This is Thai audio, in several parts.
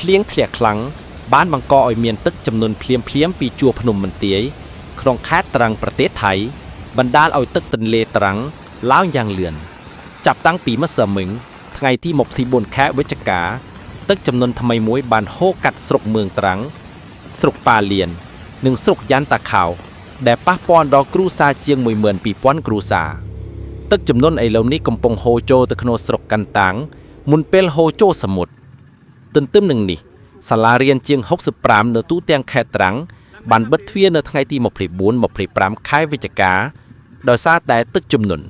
เลี้ยงเขลียคลังบ้านบางกออ่อยเมียนตึกจำนวนเพลียมปีจัวพนมมันเตียครองคาดตรังประเทศไทยบรรดาเอาตึกตันเลตรังล้าวยางเลือนจับตั้งปีมะเสมึงไงที่หมกสีบนแค่เวจกาตึกจำนวนทำไมมวยบานโฮกัดสรุกเมืองตรังสรุกปาเลียนหนึ่งสรุกยันตะข่าวแด่ป้าปอนดอกกรูซาเจียงเหมือนปีป้อนกรูซาตึกจำนวนไอเหล่านี้กำปงโฮโจตะโนสรุกกันตังมุนเปลโฮโจสมุดตึมหนึ่งนี่สาราเรียนเจียง60 ปรามเนื้อตู้เตียงแค่ตรังบันเบิดเฟียเนื้อทั้งไอที่หมกผลิบุญหมกผลิปรามค่ายวิจกาโดยซาแต่ตึกจุมนุน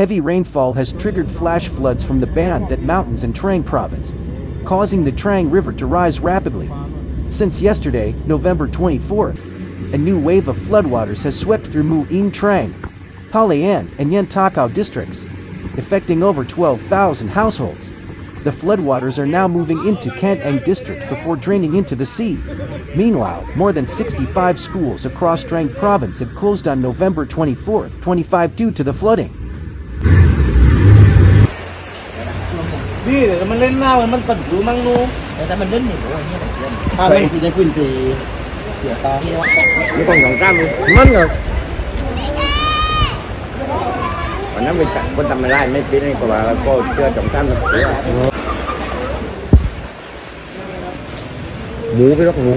Heavy rainfall has triggered flash floods from the Bandat Mountains in Trang Province, causing the Trang River to rise rapidly. Since yesterday, November 24th, a new wave of floodwaters has swept through Mu In Trang, Palayan, and Yen Takao districts, affecting over 12,000 households. The floodwaters are now moving into Kant Ang district before draining into the sea. Meanwhile, more than 65 schools across Trang Province have closed on November 24th, 25 due to the flooding. นี่เดี๋ยวมันเล่นหน้ามันตัดรู้มั่งนู้แต่มันเล่นหนีอะไรเงี้ยถ้าไม่ที่ได้ขึ้นตีเสียตาไม่ต้องสองก้ามเลยมันเหรอวันนั้นเป็นคนทำไม่ได้ไม่ปีนี่ก็ว่าก็เชื่อสองก้ามหมูไปแล้วหมู